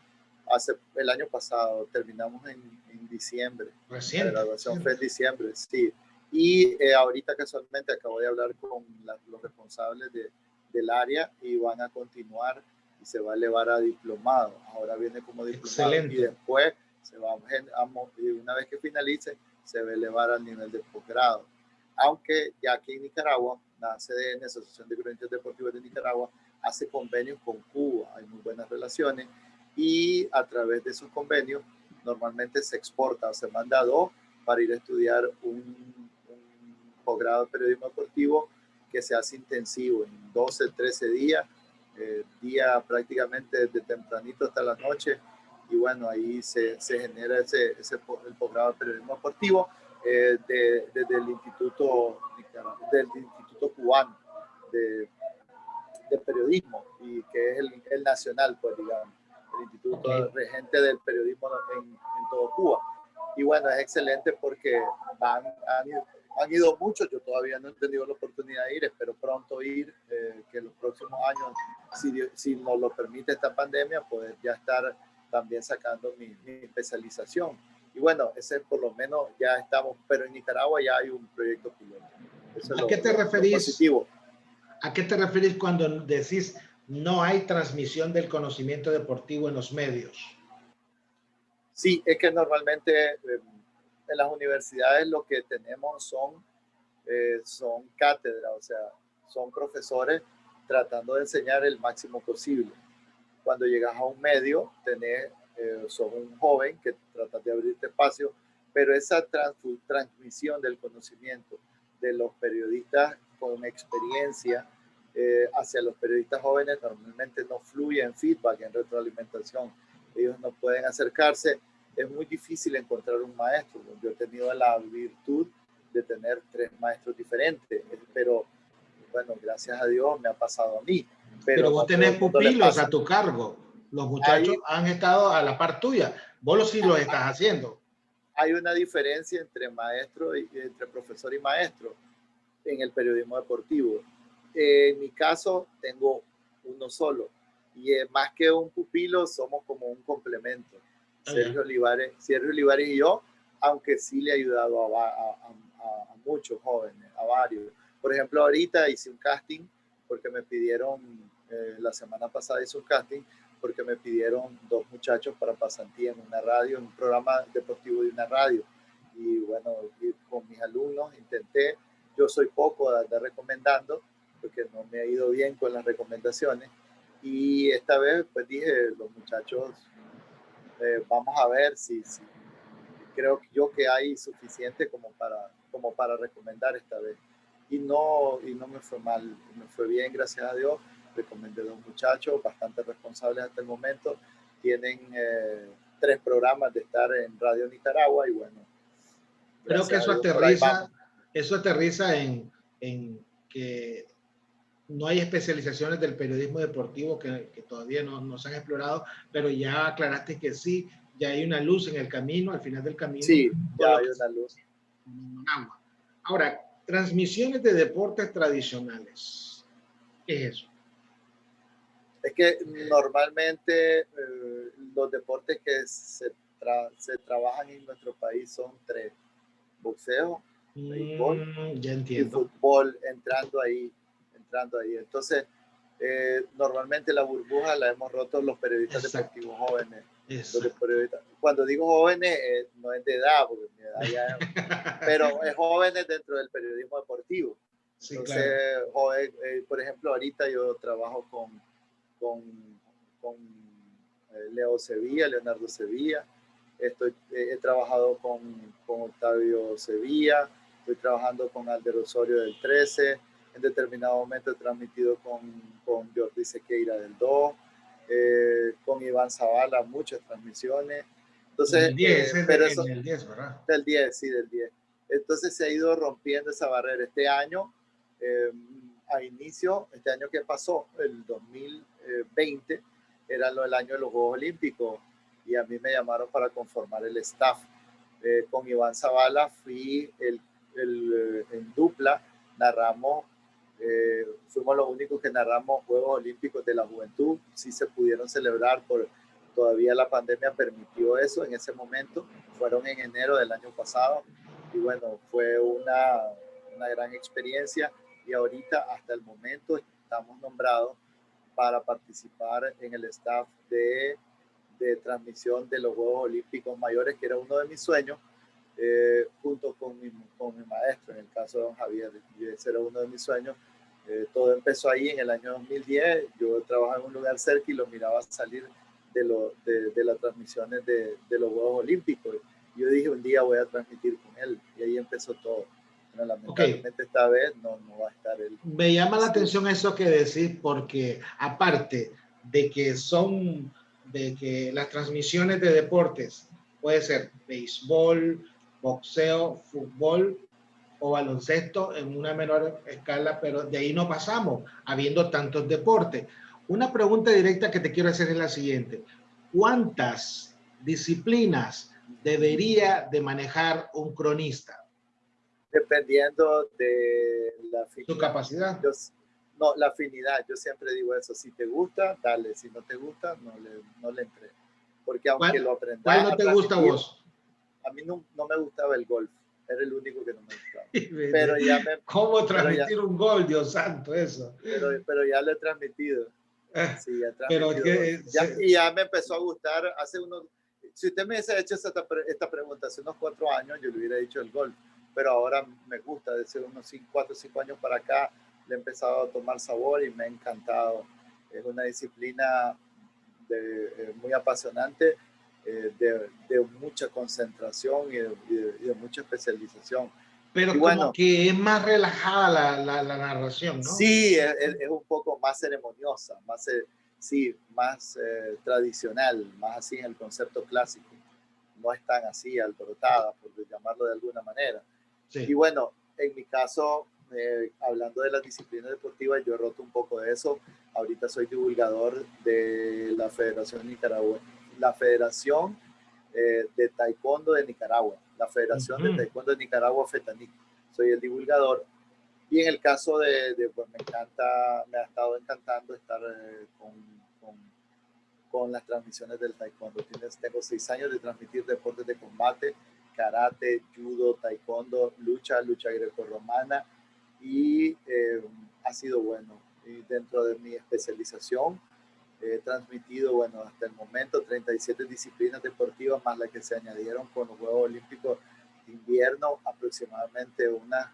S1: eso?
S2: El año pasado, terminamos en diciembre. La
S1: Reciente,
S2: graduación fue en
S1: reciente.
S2: diciembre, sí. Y ahorita casualmente acabo de hablar con los responsables del área y van a continuar y se va a elevar a diplomado. Ahora viene como diplomado y
S1: Excelente.
S2: después y una vez que finalice se va a elevar al nivel de posgrado. Aunque ya aquí en Nicaragua, la CDN, Asociación de Cronistas Deportivos de Nicaragua, hace convenios con Cuba, hay muy buenas relaciones y a través de esos convenios normalmente se exporta o se manda a dos para ir a estudiar un posgrado de periodismo deportivo que se hace intensivo en 12, 13 días, día prácticamente desde tempranito hasta la noche, y bueno, ahí se genera el posgrado de periodismo deportivo desde el del Instituto Cubano de, de Periodismo, y que es el nacional, pues digamos, el Instituto
S1: Okay.
S2: Regente del Periodismo en todo Cuba. Y bueno, es excelente porque han ido muchos, yo todavía no he tenido la oportunidad de ir, espero pronto ir, que en los próximos años, si nos lo permite esta pandemia, poder ya estar también sacando mi especialización. Y bueno, ese por lo menos ya estamos, pero en Nicaragua ya hay un proyecto piloto. Eso es
S1: ¿A qué te
S2: lo
S1: referís?
S2: positivo.
S1: ¿A qué te referís cuando decís no hay transmisión del conocimiento deportivo en los medios?
S2: Sí, es que normalmente en las universidades lo que tenemos son cátedras, o sea, son profesores tratando de enseñar el máximo posible. Cuando llegas a un medio, sos un joven que trata de abrirte espacio, pero esa transmisión del conocimiento de los periodistas con experiencia hacia los periodistas jóvenes normalmente no fluye en feedback, en retroalimentación. Ellos no pueden acercarse. Es muy difícil encontrar un maestro. Yo he tenido la virtud de tener 3 maestros diferentes, pero bueno, gracias a Dios me ha pasado a mí,
S1: Pero
S2: pero
S1: vos
S2: no todo
S1: tenés
S2: el mundo le
S1: pupilos a
S2: pasa.
S1: tu cargo. Los muchachos
S2: Hay,
S1: han estado a la par tuya. Vos sí lo estás haciendo.
S2: hay una diferencia entre entre profesor y maestro en el periodismo deportivo. En mi caso, tengo uno solo. Y más que un pupilo, somos como un complemento.
S1: Oh, yeah.
S2: Sergio Olivares y yo, aunque sí le he ayudado a muchos jóvenes, a varios. Por ejemplo, ahorita hice un casting porque me pidieron, la semana pasada hice un casting porque me pidieron 2 muchachos para pasantía en una radio, en un programa deportivo de una radio. Y bueno, con mis alumnos intenté. Yo soy poco de andar recomendando porque no me ha ido bien con las recomendaciones, Y esta vez, pues dije, los muchachos, vamos a ver si creo yo que hay suficiente como para recomendar esta vez. Y no me fue mal, me fue bien, gracias a Dios. Recomendé dos muchachos bastante responsables hasta el momento. Tienen 3 programas de estar en Radio Nicaragua y bueno,
S1: Creo que
S2: gracias a Dios por ahí vamos.
S1: eso aterriza en que no hay especializaciones del periodismo deportivo que todavía no se han explorado, pero ya aclaraste que sí, ya hay una luz en el camino, al final del camino.
S2: Sí, ya hay una luz.
S1: Ahora, transmisiones de deportes tradicionales. ¿Qué es eso?
S2: Es que normalmente los deportes que se trabajan en nuestro país son 3: boxeo, béisbol
S1: ya
S2: y
S1: entiendo.
S2: fútbol entrando ahí. Entonces, normalmente la burbuja la hemos roto los periodistas deportivos jóvenes. Cuando digo jóvenes, no es de edad, porque mi edad ya es, pero es jóvenes dentro del periodismo deportivo.
S1: Sí,
S2: entonces,
S1: claro.
S2: por ejemplo, ahorita yo trabajo con Leonardo Sevilla. He trabajado con Octavio Sevilla, estoy trabajando con Alder Osorio del 13, en determinado momento he transmitido con Jordi Sequeira del 2, con Iván Zavala, muchas transmisiones. Entonces,
S1: el 10,
S2: pero eso,
S1: el 10, ¿verdad?
S2: Del 10, sí, del 10. Entonces se ha ido rompiendo esa barrera. Este año, este año que pasó, el 2020, era el año de los Juegos Olímpicos y a mí me llamaron para conformar el staff. Con Iván Zavala fui en dupla, narramos, fuimos los únicos que narramos Juegos Olímpicos de la Juventud. Sí se pudieron celebrar, todavía la pandemia permitió eso en ese momento, fueron en enero del año pasado y bueno, fue una gran experiencia y ahorita hasta el momento estamos nombrados para participar en el staff de transmisión de los Juegos Olímpicos Mayores, que era uno de mis sueños, junto con mi maestro, en el caso de don Javier, y ese era uno de mis sueños. Todo empezó ahí en el año 2010, yo trabajaba en un lugar cerca y lo miraba salir de las transmisiones de los Juegos Olímpicos. Yo dije, un día voy a transmitir con él, y ahí empezó todo. Bueno, lamentablemente esta vez no va a estar él.
S1: Me llama la atención eso que decís, porque aparte de que las transmisiones de deportes puede ser béisbol, boxeo, fútbol o baloncesto en una menor escala, pero de ahí no pasamos, habiendo tantos deportes. Una pregunta directa que te quiero hacer es la siguiente: ¿cuántas disciplinas debería de manejar un cronista?
S2: Dependiendo de la afinidad.
S1: Su capacidad.
S2: No, la afinidad. Yo siempre digo eso. Si te gusta, dale. Si no te gusta, no le entres. Porque aunque lo aprendas.
S1: ¿Cuál no te gusta a vos?
S2: A mí no me gustaba el golf. Era el único que no me gustaba. Pero ya
S1: ¿Cómo transmitir un gol, Dios santo, eso?
S2: Pero ya lo he transmitido. Sí, ya he transmitido. Y ya me empezó a gustar hace unos... Si usted me hubiese hecho esta pregunta hace unos 4 años, yo le hubiera dicho el golf. Pero ahora me gusta, desde unos 4 o 5 años para acá, le he empezado a tomar sabor y me ha encantado. Es una disciplina muy apasionante, de mucha concentración y de mucha especialización.
S1: Pero y como que es más relajada la narración, ¿no?
S2: Sí, es un poco más ceremoniosa, más tradicional, más así en el concepto clásico. No es tan así alborotada, por llamarlo de alguna manera. Sí. Y bueno, en mi caso, hablando de las disciplinas deportivas, yo he roto un poco de eso. Ahorita soy divulgador de la Federación Nicaragua, la Federación de Taekwondo de Nicaragua, la Federación de Taekwondo de Nicaragua, FETANIC. Soy el divulgador. Y en el caso pues me ha estado encantando estar con las transmisiones del taekwondo. Tengo 6 años de transmitir deportes de combate, karate, judo, taekwondo, lucha grecorromana, y ha sido bueno. Y dentro de mi especialización he transmitido, bueno, hasta el momento 37 disciplinas deportivas, más las que se añadieron con los Juegos Olímpicos de Invierno, aproximadamente unas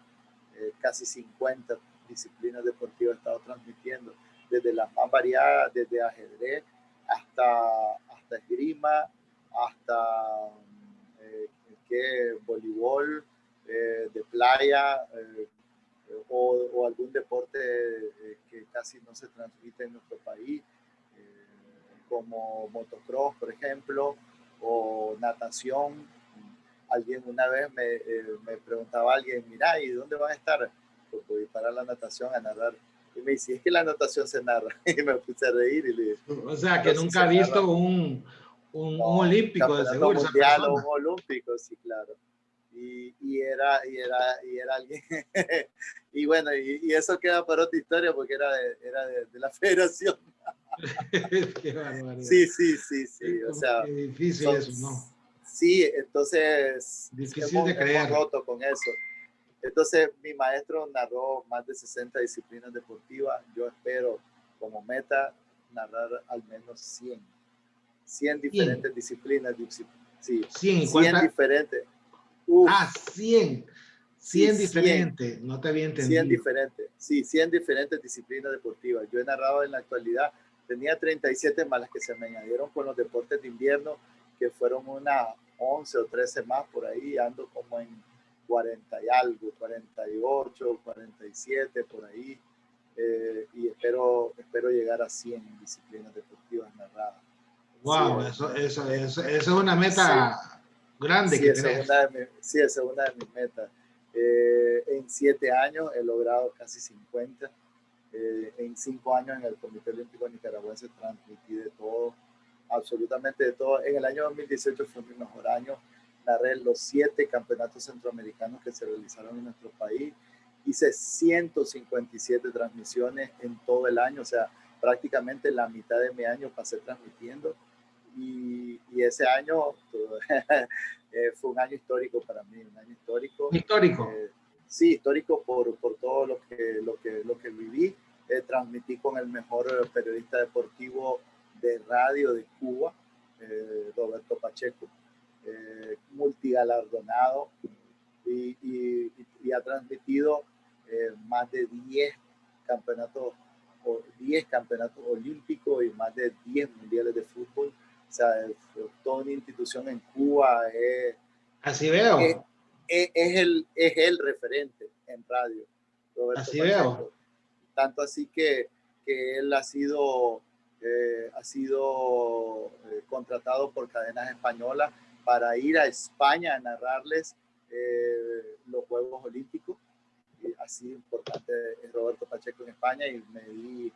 S2: casi 50 disciplinas deportivas he estado transmitiendo. desde las más variadas, desde ajedrez hasta esgrima, hasta voleibol, de playa, o algún deporte que casi no se transmite en nuestro país, como motocross, por ejemplo, o natación. Alguien una vez me preguntaba a alguien, mira, ¿y dónde van a estar? Pues voy para la natación a narrar. Y me dice, es que la natación se narra. Y me puse a reír y le dije,
S1: o sea, que nunca ha visto un olímpico de
S2: campeonato
S1: seguro esa
S2: mundial o
S1: persona.
S2: un olímpico, sí, claro. Y era alguien. Y bueno, y eso queda para otra historia porque era de la federación.
S1: Qué barbaridad.
S2: Sí. O sea,
S1: qué difícil eso, ¿no?
S2: Sí, entonces
S1: Difícil de creer.
S2: hemos roto con eso. Entonces, mi maestro narró más de 60 disciplinas deportivas. Yo espero, como meta, narrar al menos 100. 100 diferentes disciplinas. Sí,
S1: 100,
S2: 100
S1: ¿cuántas?
S2: diferentes. Uf,
S1: 100.
S2: sí,
S1: 100
S2: 100.
S1: diferentes. No te había
S2: 100
S1: entendido.
S2: diferentes. Sí, 100 diferentes disciplinas deportivas. Yo he narrado en la actualidad. Tenía 37 más las que se me añadieron con los deportes de invierno, que fueron unas 11 o 13 más por ahí. Ando como en 40 y algo, 48, 47 por ahí. Y espero llegar a 100 disciplinas deportivas narradas.
S1: Wow, eso es una meta grande
S2: Sí,
S1: que
S2: esa
S1: tenés.
S2: esa es una de mis metas. En 7 años he logrado casi 50. En 5 años en el Comité Olímpico Nicaragüense transmití de todo, absolutamente de todo. En el año 2018 fue mi mejor año. Narré los 7 campeonatos centroamericanos que se realizaron en nuestro país. Hice 157 transmisiones en todo el año, o sea, prácticamente la mitad de mi año pasé transmitiendo. Y ese año fue un año histórico para mí, un año histórico.
S1: Histórico.
S2: Sí, histórico por todo lo que viví. Transmití con el mejor periodista deportivo de radio de Cuba, Roberto Pacheco, multigalardonado, y ha transmitido más de 10 campeonatos, 10 campeonatos olímpicos y más de 10 mundiales de fútbol. O sea, toda una institución en Cuba.
S1: Así veo.
S2: Es el referente en radio, Roberto
S1: Así
S2: Pacheco.
S1: veo.
S2: Tanto así que él ha sido contratado por cadenas españolas para ir a España a narrarles los Juegos Olímpicos. Y así importante es Roberto Pacheco en España, y me di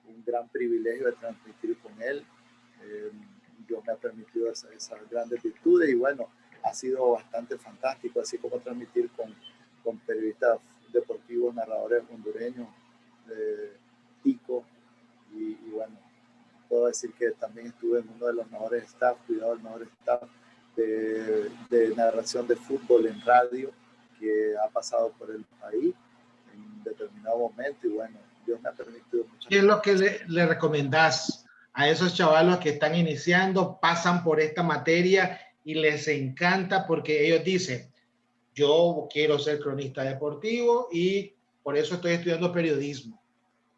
S2: un gran privilegio de transmitir con él. Dios me ha permitido esas grandes virtudes, y bueno, ha sido bastante fantástico, así como transmitir con periodistas deportivos, narradores hondureños, Tico, y bueno, puedo decir que también estuve en uno de los mejores staff, cuidado del mejor staff de narración de fútbol en radio que ha pasado por el país en determinado momento, y bueno, Dios me ha permitido muchas
S1: ¿Qué es lo que
S2: cosas.
S1: le recomendás a esos chavalos que están iniciando, pasan por esta materia y les encanta porque ellos dicen, yo quiero ser cronista deportivo y por eso estoy estudiando periodismo?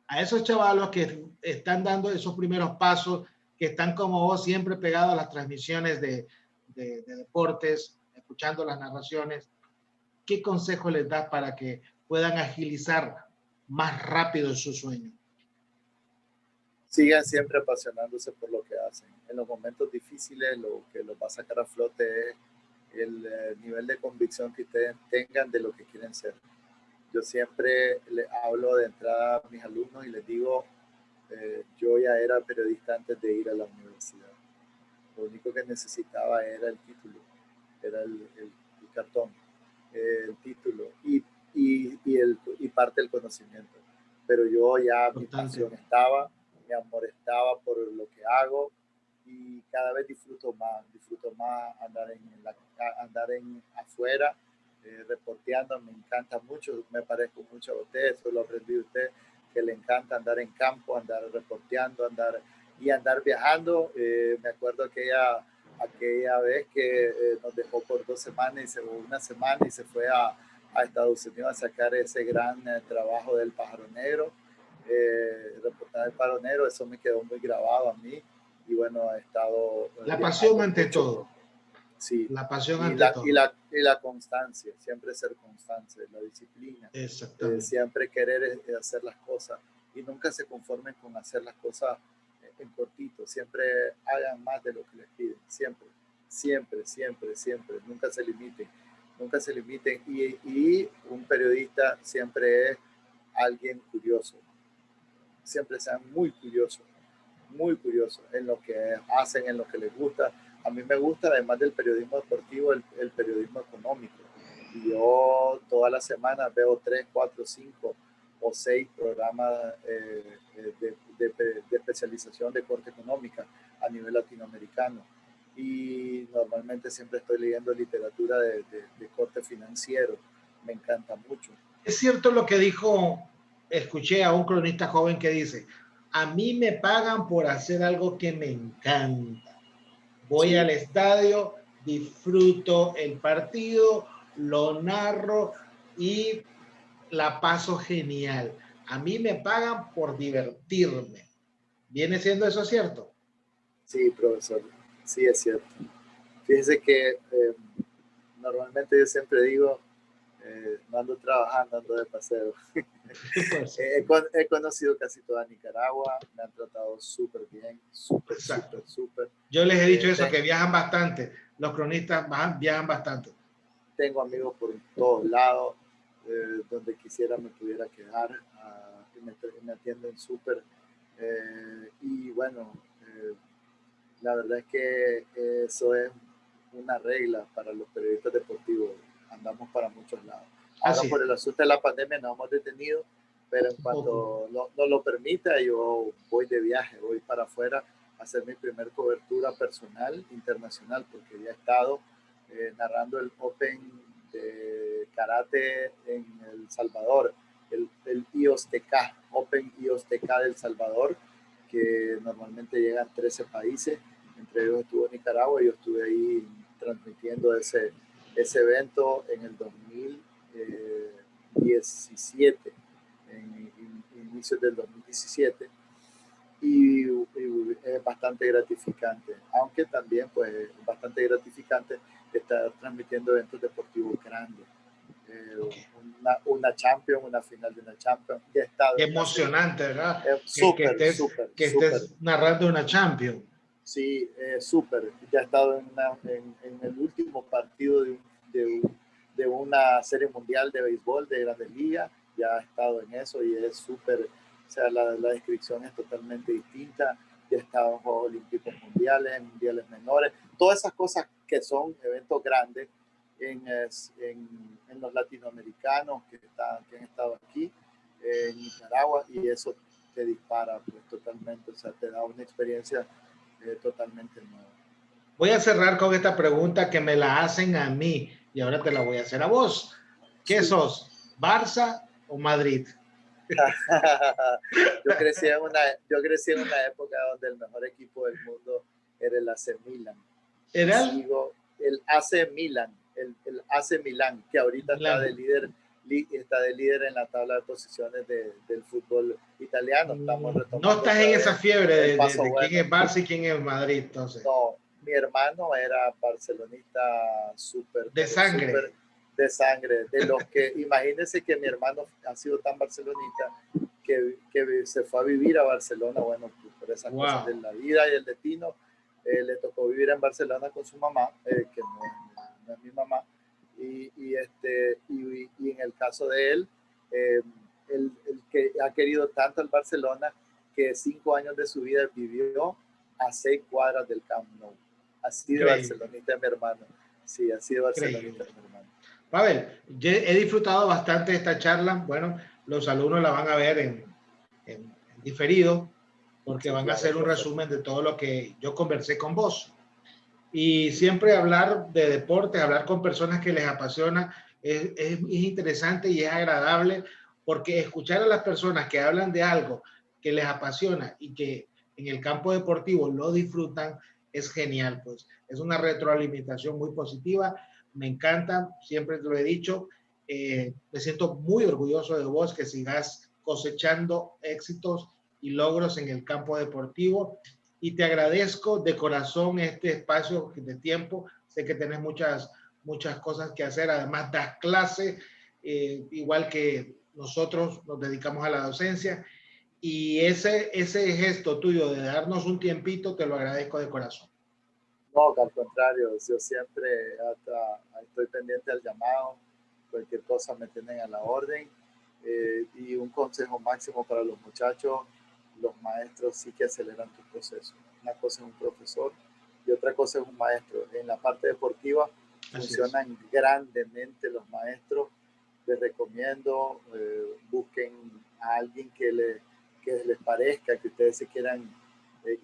S1: A esos chavalos que están dando esos primeros pasos, que están como vos siempre pegados a las transmisiones de deportes, escuchando las narraciones, ¿qué consejo les das para que puedan agilizar más rápido su sueño?
S2: Sigan siempre apasionándose por lo que hacen. En los momentos difíciles, lo que los va a sacar a flote es el nivel de convicción que ustedes tengan de lo que quieren ser. Yo siempre le hablo de entrada a mis alumnos y les digo, yo ya era periodista antes de ir a la universidad. Lo único que necesitaba era el título, era el cartón, el título y parte del conocimiento. Pero yo ya, mi pasión estaba, mi amor estaba por lo que hago, y cada vez disfruto más andar afuera, reporteando. Me encanta mucho, me parezco mucho a usted, eso lo aprendí de usted, que le encanta andar en campo, andar reporteando, andar viajando. Me acuerdo aquella vez que nos dejó por 2 semanas, una semana, y se fue a Estados Unidos a sacar ese gran trabajo del Pájaro Negro. reportaje paronero, eso me quedó muy grabado a mí. Y bueno, he estado...
S1: La pasión ante
S2: mucho.
S1: todo.
S2: Sí.
S1: La pasión ante todo.
S2: Y la constancia, siempre ser constante, la disciplina.
S1: Exactamente.
S2: Siempre querer hacer las cosas y nunca se conformen con hacer las cosas en cortito. Siempre hagan más de lo que les piden. Siempre, siempre, siempre, siempre. Nunca se limiten. Nunca se limiten. Y un periodista siempre es alguien curioso. Siempre sean muy curiosos en lo que hacen, en lo que les gusta. A mí me gusta, además del periodismo deportivo, el periodismo económico. Y yo toda la semana veo 3, 4, 5 o 6 programas de especialización de corte económica a nivel latinoamericano. Y normalmente siempre estoy leyendo literatura de corte financiero. Me encanta mucho.
S1: Es cierto lo que dijo, escuché a un cronista joven que dice, a mí me pagan por hacer algo que me encanta. Voy al estadio, disfruto el partido, lo narro y la paso genial. A mí me pagan por divertirme. ¿Viene siendo eso cierto?
S2: Sí, profesor. Sí, es cierto. Fíjese que normalmente yo siempre digo, no ando trabajando, ando de paseo.
S1: Pues,
S2: He conocido casi toda Nicaragua, me han tratado súper bien, súper.
S1: Yo les he dicho eso, que viajan bastante, los cronistas viajan bastante.
S2: Tengo amigos por todos lados, donde quisiera me pudiera quedar, me atienden súper. Y bueno, la verdad es que eso es una regla para los periodistas deportivos, andamos para muchos lados. Ahora por el asunto de la pandemia nos hemos detenido, pero en cuanto no lo permita, yo voy de viaje, voy para afuera a hacer mi primer cobertura personal, internacional, porque ya he estado narrando el Open de Karate en El Salvador, el IOSTK, Open IOSTK del Salvador, que normalmente llegan 13 países, entre ellos estuvo Nicaragua, y yo estuve ahí transmitiendo ese evento en el 2017, en inicios del 2017, y es bastante gratificante, aunque también pues es bastante gratificante estar transmitiendo eventos deportivos grandes. Una Champions, una final de una Champions.
S1: Qué emocionante, ¿verdad?
S2: Súper.
S1: Que estés narrando una Champions.
S2: Sí, súper. Ya he estado en el último partido de una serie mundial de béisbol de Grandes Ligas. Ya he estado en eso y es súper. O sea, la descripción es totalmente distinta. Ya he estado en Juegos Olímpicos Mundiales, en Mundiales Menores. Todas esas cosas que son eventos grandes en los latinoamericanos que han estado aquí en Nicaragua, y eso te dispara pues totalmente. O sea, te da una experiencia totalmente nueva.
S1: Voy a cerrar con esta pregunta que me la hacen a mí y ahora te la voy a hacer a vos. ¿Qué sos? ¿Barça o Madrid?
S2: Yo crecí en una época donde el mejor equipo del mundo era el AC Milan.
S1: ¿Era
S2: el AC Milan, el AC Milan, que ahorita está de líder en la tabla de posiciones del fútbol italiano. Estamos retomando.
S1: No estás en esa fiebre de
S2: bueno.
S1: quién es Barça y quién es Madrid, entonces.
S2: No, mi hermano era barcelonista súper.
S1: De sangre.
S2: De sangre. De los que, imagínense que mi hermano ha sido tan barcelonista que se fue a vivir a Barcelona, bueno, por esas cosas de la vida y el destino. Le tocó vivir en Barcelona con su mamá, que no es mi mamá. Y en el caso de él, el que ha querido tanto al Barcelona que 5 años de su vida vivió a 6 cuadras del Camp Nou. Así de barcelonista mi hermano. Sí, así de barcelonista mi hermano.
S1: Pavel, he disfrutado bastante de esta charla. Bueno, los alumnos la van a ver en diferido, porque van a hacer un resumen de todo lo que yo conversé con vos. Y siempre hablar de deportes, hablar con personas que les apasiona, es interesante y es agradable, porque escuchar a las personas que hablan de algo que les apasiona y que en el campo deportivo lo disfrutan, es genial. Pues es una retroalimentación muy positiva. Me encanta, siempre te lo he dicho. Me siento muy orgulloso de vos, que sigas cosechando éxitos y logros en el campo deportivo. Y te agradezco de corazón este espacio de tiempo. Sé que tenés muchas cosas que hacer. Además, das clase, igual que nosotros nos dedicamos a la docencia. Y ese gesto tuyo de darnos un tiempito, te lo agradezco de corazón.
S2: No, al contrario, yo siempre estoy pendiente al llamado, cualquier cosa me tienen a la orden. Y un consejo máximo para los muchachos, los maestros sí que aceleran tu proceso. Una cosa es un profesor y otra cosa es un maestro. En la parte deportiva funcionan grandemente los maestros. Les recomiendo, busquen a alguien que les parezca, que ustedes se quieran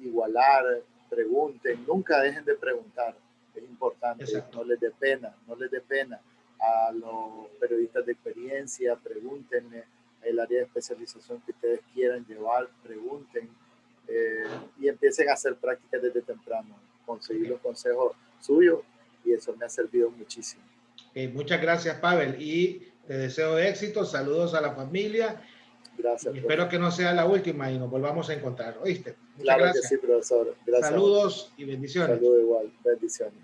S2: igualar, pregunten, nunca dejen de preguntar, es importante. Exacto. No les dé pena, no les dé pena. A los periodistas de experiencia, pregúntenle el área de especialización que ustedes quieran llevar, pregunten y empiecen a hacer prácticas desde temprano, conseguir los consejos suyos y eso me ha servido muchísimo.
S1: Muchas gracias, Pavel, y te deseo éxito, saludos a la familia.
S2: Gracias.
S1: Y espero que no sea la última y nos volvamos a encontrar, ¿oíste? Muchas
S2: claro
S1: gracias.
S2: Que sí, profesor. Gracias.
S1: Saludos y bendiciones.
S2: Saludos igual, bendiciones.